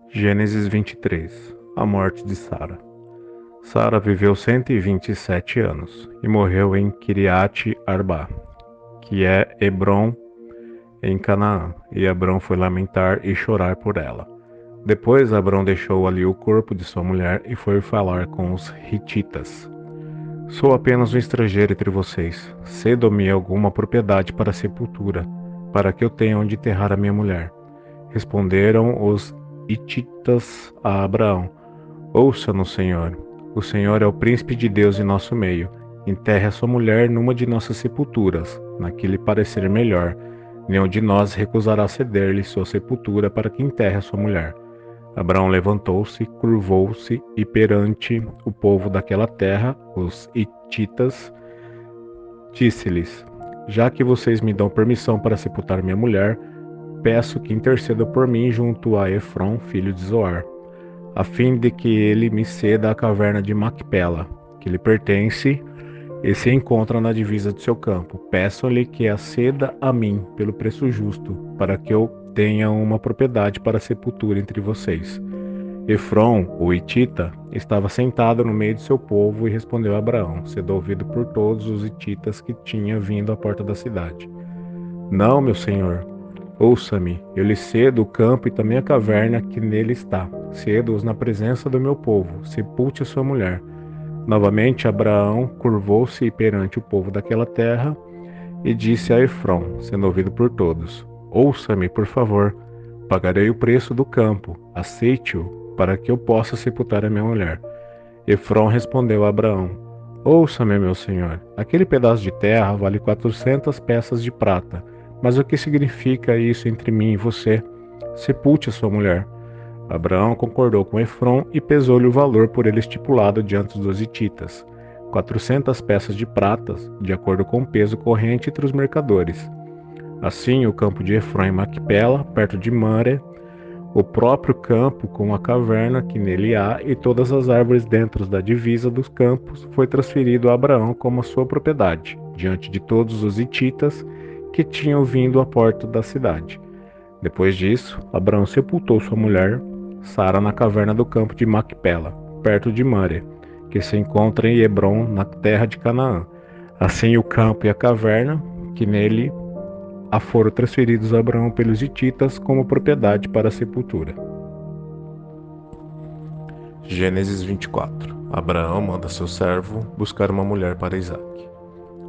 Gênesis 23. A morte de Sara. Sara viveu 127 anos e morreu em Kiriat Arba, que é Hebrom, em Canaã, e Abrão foi lamentar e chorar por ela. Depois Abrão deixou ali o corpo de sua mulher e foi falar com os hititas. Sou apenas um estrangeiro entre vocês. Cedo-me alguma propriedade para a sepultura, para que eu tenha onde enterrar a minha mulher. Responderam os hititas a Abraão: Ouça-nos, Senhor. O Senhor é o príncipe de Deus em nosso meio. Enterre a sua mulher numa de nossas sepulturas, na que lhe parecer melhor. Nenhum de nós recusará ceder-lhe sua sepultura para que enterre a sua mulher. Abraão levantou-se, curvou-se e perante o povo daquela terra, os hititas, disse-lhes: Já que vocês me dão permissão para sepultar minha mulher, peço que interceda por mim junto a Efrom, filho de Zoar, a fim de que ele me ceda a caverna de Macpela, que lhe pertence e se encontra na divisa do seu campo. Peço-lhe que a ceda a mim pelo preço justo, para que eu tenha uma propriedade para a sepultura entre vocês. Efrom, o hitita, estava sentado no meio de seu povo e respondeu a Abraão, sendo ouvido por todos os hititas que tinha vindo à porta da cidade: Não, meu senhor, ouça-me, eu lhe cedo o campo e também a caverna que nele está. Cedo-os na presença do meu povo, sepulte a sua mulher. Novamente Abraão curvou-se perante o povo daquela terra e disse a Efrom, sendo ouvido por todos: Ouça-me, por favor, pagarei o preço do campo, aceite-o, para que eu possa sepultar a minha mulher. Efrom respondeu a Abraão: Ouça-me, meu senhor, aquele pedaço de terra vale 400 peças de prata. Mas o que significa isso entre mim e você? Sepulte a sua mulher. Abraão concordou com Efrom e pesou-lhe o valor por ele estipulado diante dos hititas: 400 peças de prata, de acordo com o peso corrente entre os mercadores. Assim, o campo de Efrom em Macpela, perto de Mamre, o próprio campo com a caverna que nele há e todas as árvores dentro da divisa dos campos foi transferido a Abraão como a sua propriedade, diante de todos os hititas que tinham vindo à porta da cidade. Depois disso, Abraão sepultou sua mulher, Sara, na caverna do campo de Macpela, perto de Mamre, que se encontra em Hebrom, na terra de Canaã. Assim, o campo e a caverna que nele foram transferidos a Abraão pelos hititas como propriedade para a sepultura. Gênesis 24. Abraão manda seu servo buscar uma mulher para Isaque.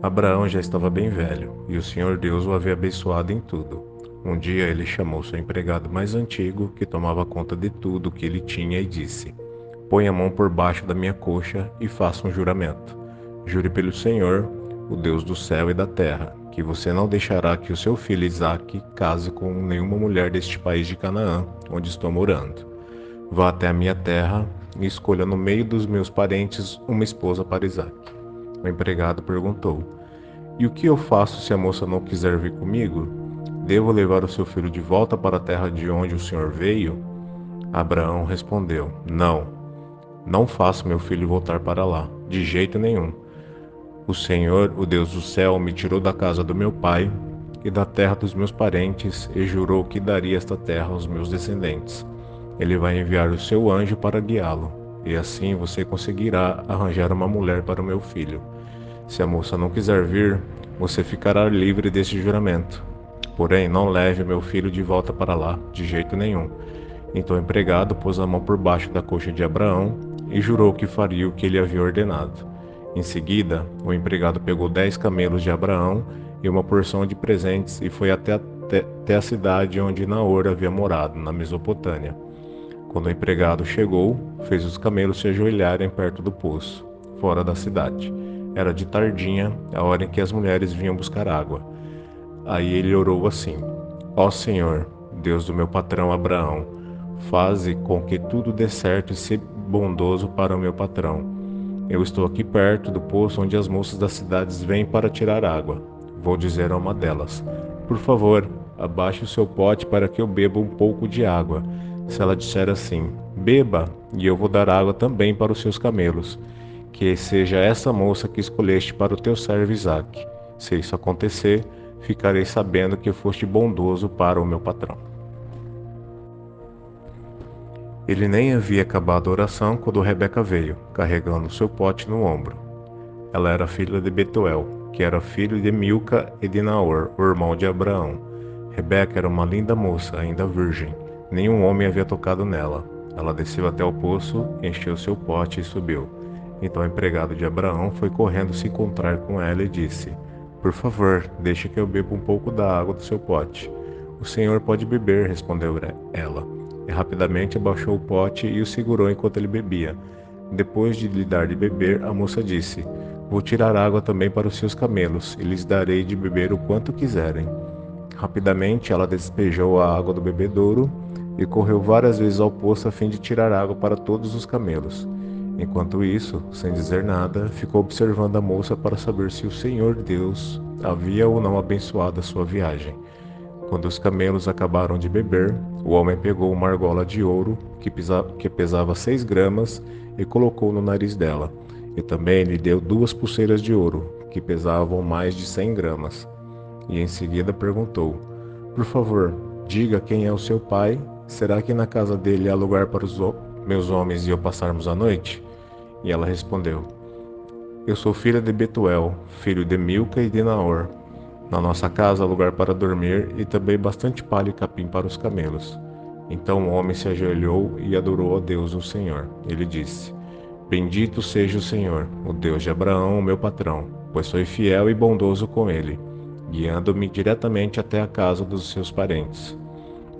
Abraão já estava bem velho, e o Senhor Deus o havia abençoado em tudo. Um dia ele chamou seu empregado mais antigo, que tomava conta de tudo que ele tinha, e disse: Põe a mão por baixo da minha coxa e faça um juramento. Jure pelo Senhor, o Deus do céu e da terra, que você não deixará que o seu filho Isaque case com nenhuma mulher deste país de Canaã, onde estou morando. Vá até a minha terra e escolha no meio dos meus parentes uma esposa para Isaque. O empregado perguntou: E o que eu faço se a moça não quiser vir comigo? Devo levar o seu filho de volta para a terra de onde o senhor veio? Abraão respondeu: Não, não faço meu filho voltar para lá, de jeito nenhum. O Senhor, o Deus do céu, me tirou da casa do meu pai e da terra dos meus parentes e jurou que daria esta terra aos meus descendentes. Ele vai enviar o seu anjo para guiá-lo, e assim você conseguirá arranjar uma mulher para o meu filho. Se a moça não quiser vir, você ficará livre deste juramento. Porém, não leve meu filho de volta para lá, de jeito nenhum. Então o empregado pôs a mão por baixo da coxa de Abraão e jurou que faria o que ele havia ordenado. Em seguida, o empregado pegou 10 camelos de Abraão e uma porção de presentes e foi até a cidade onde Naor havia morado, na Mesopotâmia. Quando o empregado chegou, fez os camelos se ajoelharem perto do poço, fora da cidade. Era de tardinha, a hora em que as mulheres vinham buscar água. Aí ele orou assim: Ó Senhor, Deus do meu patrão Abraão, faze com que tudo dê certo e seja bondoso para o meu patrão. Eu estou aqui perto do poço onde as moças das cidades vêm para tirar água. Vou dizer a uma delas: Por favor, abaixe o seu pote para que eu beba um pouco de água. Se ela disser assim: Beba, e eu vou dar água também para os seus camelos. Que seja essa moça que escolheste para o teu servo Isaque. Se isso acontecer, ficarei sabendo que foste bondoso para o meu patrão. Ele nem havia acabado a oração quando Rebeca veio, carregando seu pote no ombro. Ela era filha de Betuel, que era filho de Milca e de Naor, o irmão de Abraão. Rebeca era uma linda moça, ainda virgem. Nenhum homem havia tocado nela. Ela desceu até o poço, encheu seu pote e subiu. Então o empregado de Abraão foi correndo se encontrar com ela e disse: Por favor, deixe que eu beba um pouco da água do seu pote. O senhor pode beber, respondeu ela. E rapidamente abaixou o pote e o segurou enquanto ele bebia. Depois de lhe dar de beber, a moça disse: Vou tirar água também para os seus camelos, e lhes darei de beber o quanto quiserem. Rapidamente ela despejou a água do bebedouro e correu várias vezes ao poço a fim de tirar água para todos os camelos. Enquanto isso, sem dizer nada, ficou observando a moça para saber se o Senhor Deus havia ou não abençoado a sua viagem. Quando os camelos acabaram de beber, o homem pegou uma argola de ouro que pesava 6 gramas e colocou no nariz dela. E também lhe deu 2 pulseiras de ouro, que pesavam mais de 100 gramas. E em seguida perguntou: Por favor, diga quem é o seu pai. Será que na casa dele há lugar para os meus homens e eu passarmos a noite? E ela respondeu: Eu sou filha de Betuel, filho de Milca e de Naor. Na nossa casa há lugar para dormir e também bastante palha e capim para os camelos. Então o homem se ajoelhou e adorou a Deus, o Senhor. Ele disse: Bendito seja o Senhor, o Deus de Abraão, meu patrão, pois foi fiel e bondoso com ele, guiando-me diretamente até a casa dos seus parentes.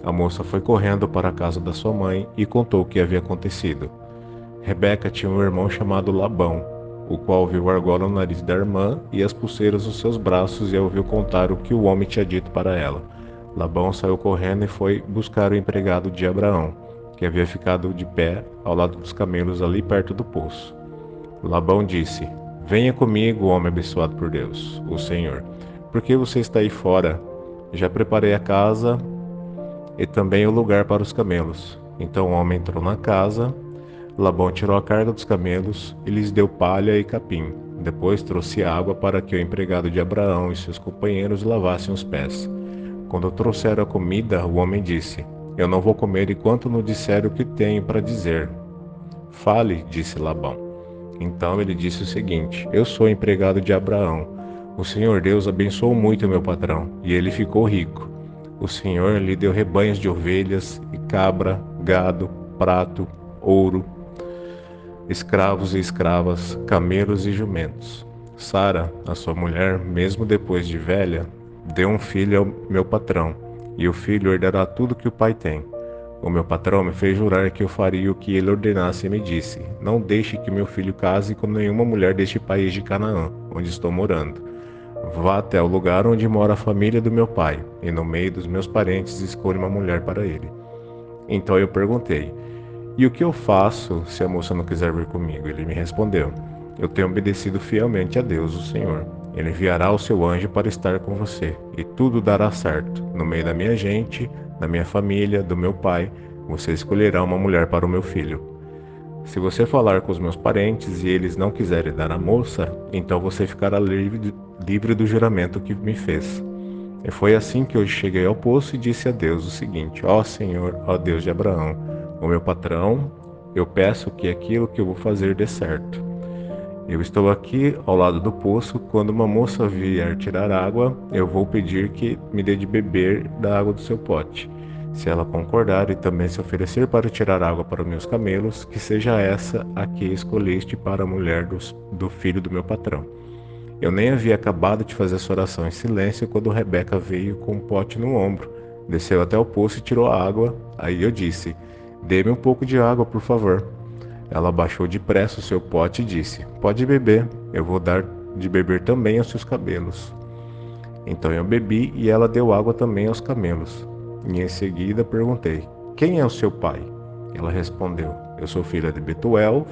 A moça foi correndo para a casa da sua mãe e contou o que havia acontecido. Rebeca tinha um irmão chamado Labão, o qual viu a argola no nariz da irmã e as pulseiras nos seus braços e ouviu contar o que o homem tinha dito para ela. Labão saiu correndo e foi buscar o empregado de Abraão, que havia ficado de pé ao lado dos camelos ali perto do poço. Labão disse: Venha comigo, homem abençoado por Deus, o Senhor. Por que você está aí fora? Já preparei a casa e também o lugar para os camelos. Então o homem entrou na casa. Labão tirou a carga dos camelos e lhes deu palha e capim. Depois trouxe água para que o empregado de Abraão e seus companheiros lavassem os pés. Quando trouxeram a comida, o homem disse: Eu não vou comer enquanto não disser o que tenho para dizer. Fale, disse Labão. Então ele disse o seguinte: Eu sou empregado de Abraão. O Senhor Deus abençoou muito meu patrão, e ele ficou rico. O Senhor lhe deu rebanhos de ovelhas e cabra, gado, prato, ouro, escravos e escravas, camelos e jumentos. Sara, a sua mulher, mesmo depois de velha, deu um filho ao meu patrão, e o filho herdará tudo que o pai tem. O meu patrão me fez jurar que eu faria o que ele ordenasse e me disse: Não deixe que meu filho case com nenhuma mulher deste país de Canaã, onde estou morando. Vá até o lugar onde mora a família do meu pai, e no meio dos meus parentes escolha uma mulher para ele. Então eu perguntei: E o que eu faço se a moça não quiser vir comigo? Ele me respondeu: Eu tenho obedecido fielmente a Deus, o Senhor. Ele enviará o seu anjo para estar com você, e tudo dará certo. No meio da minha gente, da minha família, do meu pai, você escolherá uma mulher para o meu filho. Se você falar com os meus parentes e eles não quiserem dar a moça, então você ficará livre do juramento que me fez. E foi assim que eu cheguei ao poço e disse a Deus o seguinte: Ó Senhor, ó Deus de Abraão, o meu patrão, eu peço que aquilo que eu vou fazer dê certo. Eu estou aqui ao lado do poço. Quando uma moça vier tirar água, eu vou pedir que me dê de beber da água do seu pote. Se ela concordar e também se oferecer para tirar água para meus camelos, que seja essa a que escolheste para a mulher do filho do meu patrão. Eu nem havia acabado de fazer essa oração em silêncio quando Rebeca veio com um pote no ombro, desceu até o poço e tirou a água. Aí eu disse: Dê-me um pouco de água, por favor. Ela baixou depressa o seu pote e disse: Pode beber, eu vou dar de beber também aos seus camelos. Então eu bebi e ela deu água também aos camelos. E em seguida perguntei: Quem é o seu pai? Ela respondeu: Eu sou filha de Betuel,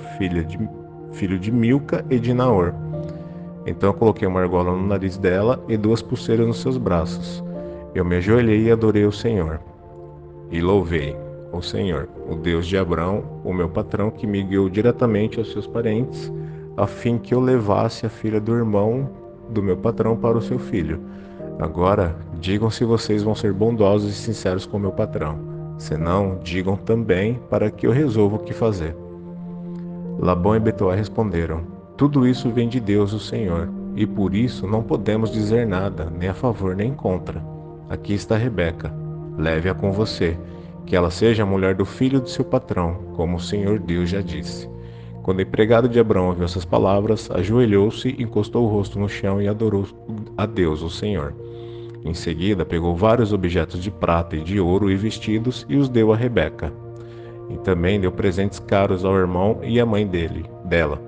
filho de Milca e de Naor. Então eu coloquei uma argola no nariz dela e 2 pulseiras nos seus braços. Eu me ajoelhei e adorei o Senhor. E louvei o Senhor, o Deus de Abraão, o meu patrão, que me guiou diretamente aos seus parentes, a fim que eu levasse a filha do irmão do meu patrão para o seu filho. Agora, digam se vocês vão ser bondosos e sinceros com meu patrão. Senão, digam também para que eu resolva o que fazer. Labão e Betuel responderam: Tudo isso vem de Deus, o Senhor, e por isso não podemos dizer nada, nem a favor nem contra. Aqui está Rebeca. Leve-a com você, que ela seja a mulher do filho do seu patrão, como o Senhor Deus já disse. Quando o empregado de Abraão ouviu essas palavras, ajoelhou-se, encostou o rosto no chão e adorou a Deus, o Senhor. Em seguida, pegou vários objetos de prata e de ouro e vestidos e os deu a Rebeca. E também deu presentes caros ao irmão e à mãe dela.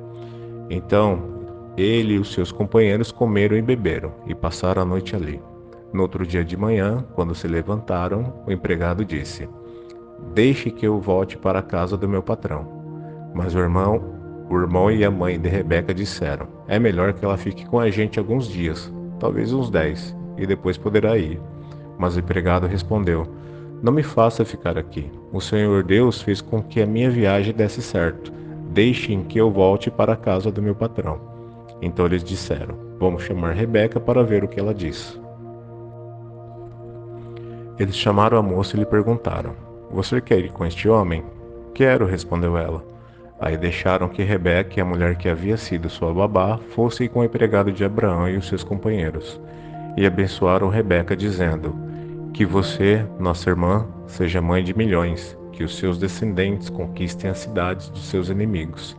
Então, ele e os seus companheiros comeram e beberam, e passaram a noite ali. No outro dia de manhã, quando se levantaram, o empregado disse: Deixe que eu volte para a casa do meu patrão. Mas o irmão e a mãe de Rebeca disseram: É melhor que ela fique com a gente alguns dias, talvez uns 10, e depois poderá ir. Mas o empregado respondeu: Não me faça ficar aqui. O Senhor Deus fez com que a minha viagem desse certo. Deixem que eu volte para a casa do meu patrão. Então eles disseram: Vamos chamar Rebeca para ver o que ela diz. Eles chamaram a moça e lhe perguntaram: Você quer ir com este homem? Quero, respondeu ela. Aí deixaram que Rebeca e a mulher que havia sido sua babá fossem com o empregado de Abraão e os seus companheiros. E abençoaram Rebeca, dizendo: Que você, nossa irmã, seja mãe de milhões, que os seus descendentes conquistem as cidades dos seus inimigos.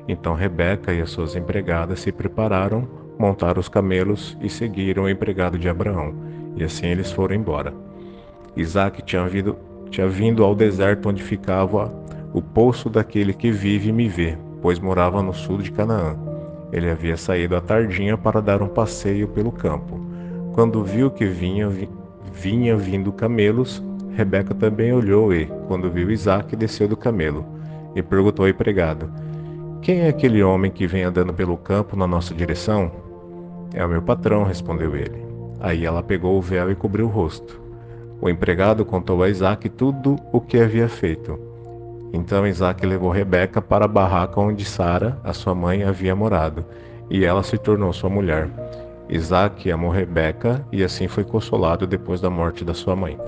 Então Rebeca e as suas empregadas se prepararam, montaram os camelos e seguiram o empregado de Abraão. E assim eles foram embora. Isaac tinha vindo ao deserto onde ficava o poço daquele que vive e me vê, pois morava no sul de Canaã. Ele havia saído à tardinha para dar um passeio pelo campo. Quando viu que vinha vindo camelos, Rebeca também olhou e, quando viu Isaac, desceu do camelo e perguntou ao empregado: Quem é aquele homem que vem andando pelo campo na nossa direção? É o meu patrão, respondeu ele. Aí ela pegou o véu e cobriu o rosto. O empregado contou a Isaac tudo o que havia feito. Então Isaac levou Rebeca para a barraca onde Sara, a sua mãe, havia morado, e ela se tornou sua mulher. Isaac amou Rebeca e assim foi consolado depois da morte da sua mãe.